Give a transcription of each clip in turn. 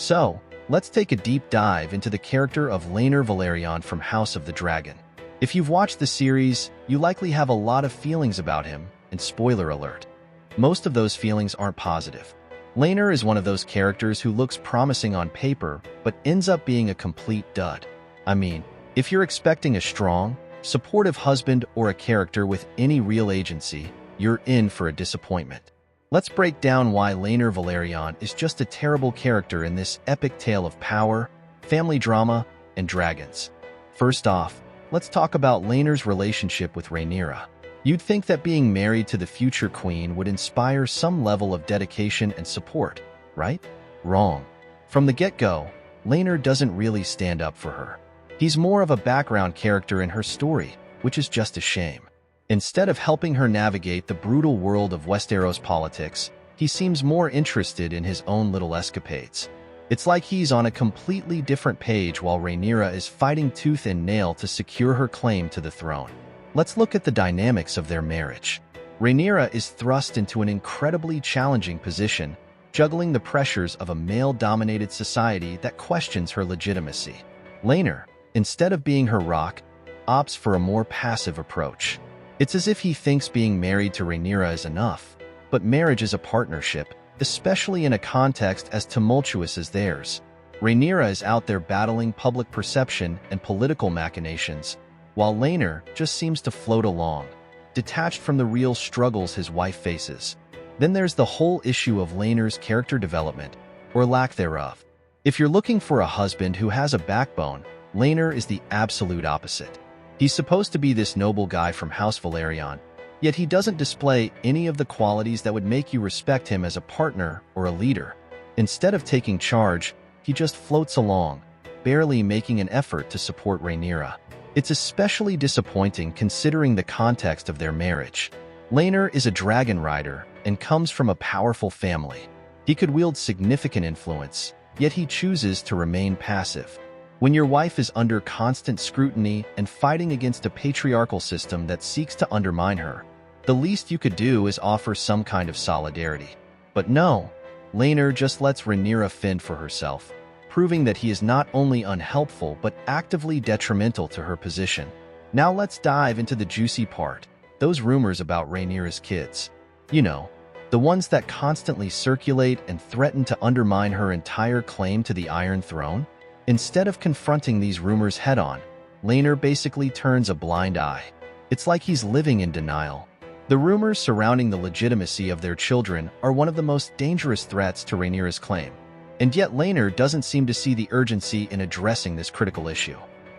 So, let's take a deep dive into the character of Laenor Velaryon from House of the Dragon. If you've watched the series, you likely have a lot of feelings about him, and spoiler alert, most of those feelings aren't positive. Laenor is one of those characters who looks promising on paper, but ends up being a complete dud. I mean, if you're expecting a strong, supportive husband or a character with any real agency, you're in for a disappointment. Let's break down why Laenor Velaryon is just a terrible character in this epic tale of power, family drama, and dragons. First off, let's talk about Laenor's relationship with Rhaenyra. You'd think that being married to the future queen would inspire some level of dedication and support, right? Wrong. From the get-go, Laenor doesn't really stand up for her. He's more of a background character in her story, which is just a shame. Instead of helping her navigate the brutal world of Westeros politics, he seems more interested in his own little escapades. It's like he's on a completely different page while Rhaenyra is fighting tooth and nail to secure her claim to the throne. Let's look at the dynamics of their marriage. Rhaenyra is thrust into an incredibly challenging position, juggling the pressures of a male-dominated society that questions her legitimacy. Laenor, instead of being her rock, opts for a more passive approach. It's as if he thinks being married to Rhaenyra is enough, but marriage is a partnership, especially in a context as tumultuous as theirs. Rhaenyra is out there battling public perception and political machinations, while Laenor just seems to float along, detached from the real struggles his wife faces. Then there's the whole issue of Laenor's character development, or lack thereof. If you're looking for a husband who has a backbone, Laenor is the absolute opposite. He's supposed to be this noble guy from House Velaryon, yet he doesn't display any of the qualities that would make you respect him as a partner or a leader. Instead of taking charge, he just floats along, barely making an effort to support Rhaenyra. It's especially disappointing considering the context of their marriage. Laenor is a dragon rider and comes from a powerful family. He could wield significant influence, yet he chooses to remain passive. When your wife is under constant scrutiny and fighting against a patriarchal system that seeks to undermine her, the least you could do is offer some kind of solidarity. But no, Laenor just lets Rhaenyra fend for herself, proving that he is not only unhelpful but actively detrimental to her position. Now let's dive into the juicy part, those rumors about Rhaenyra's kids. You know, the ones that constantly circulate and threaten to undermine her entire claim to the Iron Throne. Instead of confronting these rumors head-on, Laenor basically turns a blind eye. It's like he's living in denial. The rumors surrounding the legitimacy of their children are one of the most dangerous threats to Rhaenyra's claim. And yet Laenor doesn't seem to see the urgency in addressing this critical issue.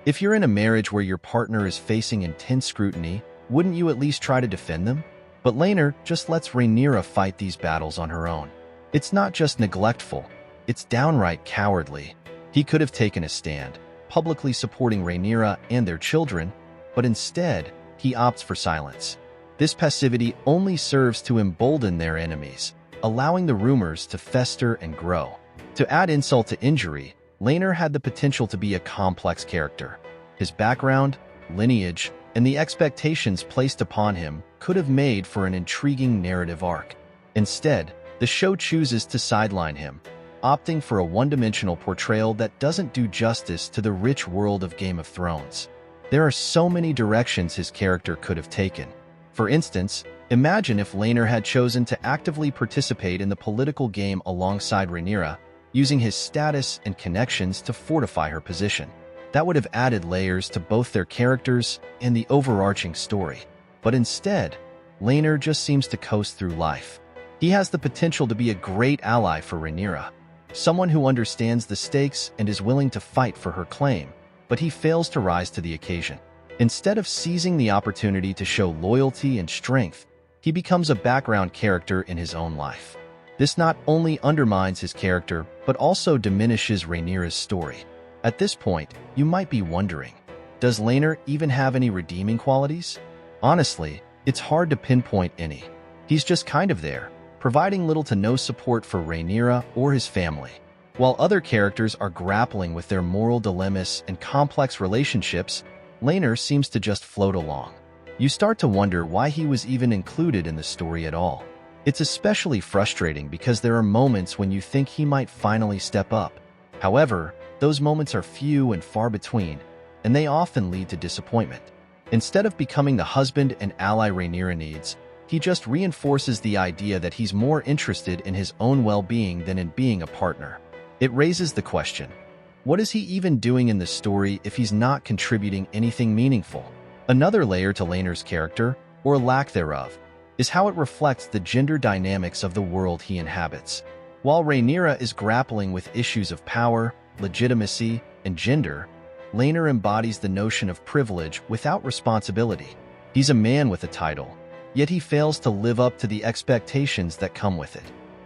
If you're in a marriage where your partner is facing intense scrutiny, wouldn't you at least try to defend them? But Laenor just lets Rhaenyra fight these battles on her own. It's not just neglectful, it's downright cowardly. He could have taken a stand, publicly supporting Rhaenyra and their children, but instead, he opts for silence. This passivity only serves to embolden their enemies, allowing the rumors to fester and grow. To add insult to injury, Laenor had the potential to be a complex character. His background, lineage, and the expectations placed upon him could have made for an intriguing narrative arc. Instead, the show chooses to sideline him, opting for a one-dimensional portrayal that doesn't do justice to the rich world of Game of Thrones. There are so many directions his character could have taken. For instance, imagine if Laenor had chosen to actively participate in the political game alongside Rhaenyra, using his status and connections to fortify her position. That would have added layers to both their characters and the overarching story. But instead, Laenor just seems to coast through life. He has the potential to be a great ally for Rhaenyra, someone who understands the stakes and is willing to fight for her claim, but he fails to rise to the occasion. Instead of seizing the opportunity to show loyalty and strength, he becomes a background character in his own life. This not only undermines his character, but also diminishes Rhaenyra's story. At this point, you might be wondering, does Laenor even have any redeeming qualities? Honestly, it's hard to pinpoint any. He's just kind of there, providing little to no support for Rhaenyra or his family. While other characters are grappling with their moral dilemmas and complex relationships, Laenor seems to just float along. You start to wonder why he was even included in the story at all. It's especially frustrating because there are moments when you think he might finally step up, However, those moments are few and far between, and they often lead to disappointment. Instead of becoming the husband and ally Rhaenyra needs, he just reinforces the idea that he's more interested in his own well-being than in being a partner. It raises the question, what is he even doing in the story if he's not contributing anything meaningful? Another layer to Laenor's character, or lack thereof, is how it reflects the gender dynamics of the world he inhabits. While Rhaenyra is grappling with issues of power, legitimacy, and gender, Laenor embodies the notion of privilege without responsibility. He's a man with a title, yet he fails to live up to the expectations that come with it.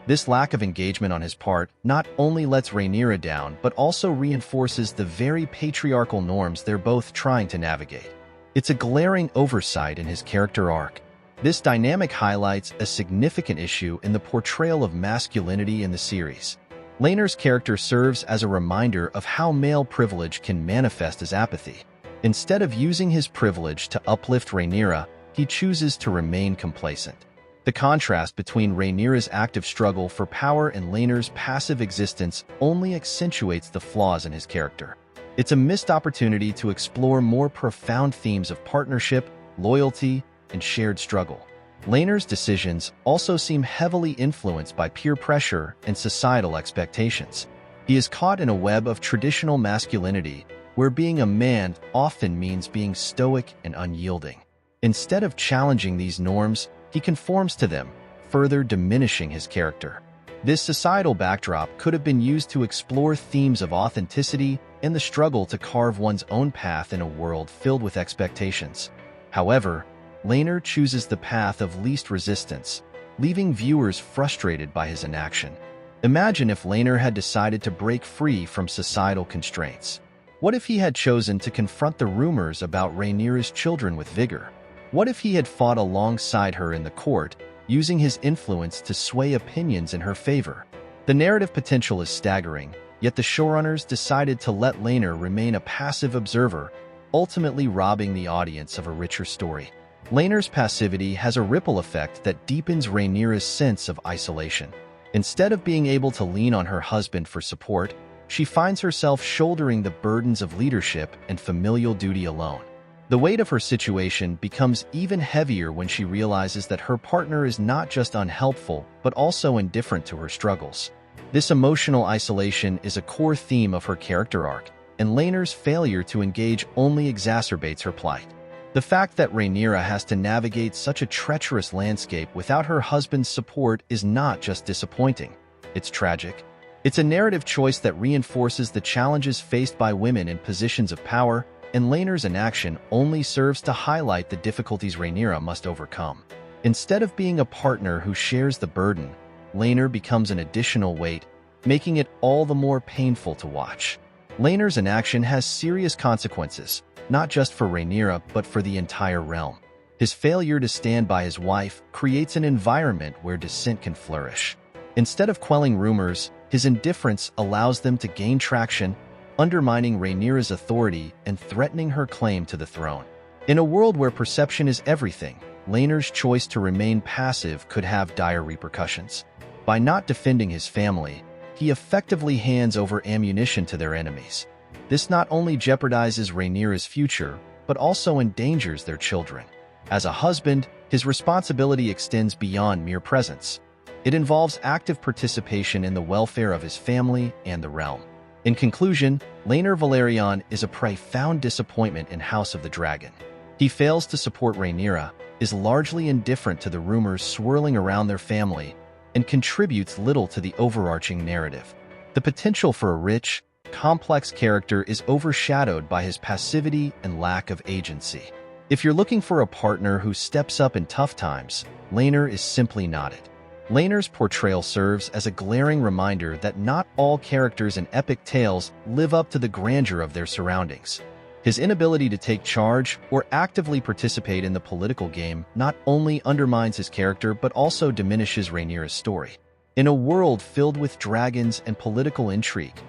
This lack of engagement on his part not only lets Rhaenyra down, but also reinforces the very patriarchal norms they're both trying to navigate. It's a glaring oversight in his character arc. This dynamic highlights a significant issue in the portrayal of masculinity in the series. Laenor's character serves as a reminder of how male privilege can manifest as apathy. Instead of using his privilege to uplift Rhaenyra, he chooses to remain complacent. The contrast between Rhaenyra's active struggle for power and Laenor's passive existence only accentuates the flaws in his character. It's a missed opportunity to explore more profound themes of partnership, loyalty, and shared struggle. Laenor's decisions also seem heavily influenced by peer pressure and societal expectations. He is caught in a web of traditional masculinity, where being a man often means being stoic and unyielding. Instead of challenging these norms, he conforms to them, further diminishing his character. This societal backdrop could have been used to explore themes of authenticity and the struggle to carve one's own path in a world filled with expectations. However, Laenor chooses the path of least resistance, leaving viewers frustrated by his inaction. Imagine if Laenor had decided to break free from societal constraints. What if he had chosen to confront the rumors about Rhaenyra's children with vigor? What if he had fought alongside her in the court, using his influence to sway opinions in her favor? The narrative potential is staggering, yet the showrunners decided to let Laenor remain a passive observer, ultimately robbing the audience of a richer story. Laenor's passivity has a ripple effect that deepens Rhaenyra's sense of isolation. Instead of being able to lean on her husband for support, she finds herself shouldering the burdens of leadership and familial duty alone. The weight of her situation becomes even heavier when she realizes that her partner is not just unhelpful, but also indifferent to her struggles. This emotional isolation is a core theme of her character arc, and Laenor's failure to engage only exacerbates her plight. The fact that Rhaenyra has to navigate such a treacherous landscape without her husband's support is not just disappointing, it's tragic. It's a narrative choice that reinforces the challenges faced by women in positions of power, and Laenor's inaction only serves to highlight the difficulties Rhaenyra must overcome. Instead of being a partner who shares the burden, Laenor becomes an additional weight, making it all the more painful to watch. Laenor's inaction has serious consequences, not just for Rhaenyra but for the entire realm. His failure to stand by his wife creates an environment where dissent can flourish. Instead of quelling rumors, his indifference allows them to gain traction, undermining Rhaenyra's authority and threatening her claim to the throne. In a world where perception is everything, Laenor's choice to remain passive could have dire repercussions. By not defending his family, he effectively hands over ammunition to their enemies. This not only jeopardizes Rhaenyra's future, but also endangers their children. As a husband, his responsibility extends beyond mere presence. It involves active participation in the welfare of his family and the realm. In conclusion, Laenor Velaryon is a profound disappointment in House of the Dragon. He fails to support Rhaenyra, is largely indifferent to the rumors swirling around their family, and contributes little to the overarching narrative. The potential for a rich, complex character is overshadowed by his passivity and lack of agency. If you're looking for a partner who steps up in tough times, Laenor is simply not it. Laenor's portrayal serves as a glaring reminder that not all characters in epic tales live up to the grandeur of their surroundings. His inability to take charge or actively participate in the political game not only undermines his character but also diminishes Rhaenyra's story. In a world filled with dragons and political intrigue,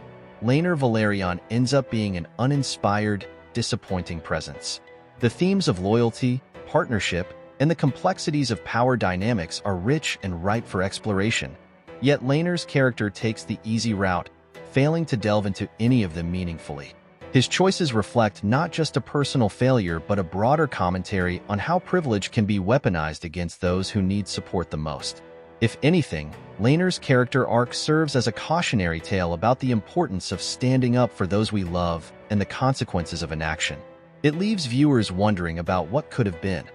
Laenor Velaryon ends up being an uninspired, disappointing presence. The themes of loyalty, partnership, and the complexities of power dynamics are rich and ripe for exploration. Yet Laenor's character takes the easy route, failing to delve into any of them meaningfully. His choices reflect not just a personal failure but a broader commentary on how privilege can be weaponized against those who need support the most. If anything, Laenor's character arc serves as a cautionary tale about the importance of standing up for those we love and the consequences of inaction. It leaves viewers wondering about what could have been.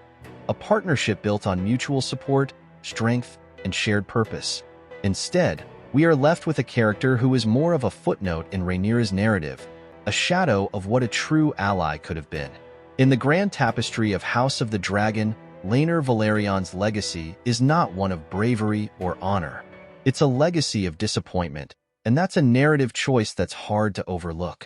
A partnership built on mutual support, strength, and shared purpose. Instead, we are left with a character who is more of a footnote in Rhaenyra's narrative, a shadow of what a true ally could have been. In the grand tapestry of House of the Dragon, Laenor Velaryon's legacy is not one of bravery or honor. It's a legacy of disappointment, and that's a narrative choice that's hard to overlook.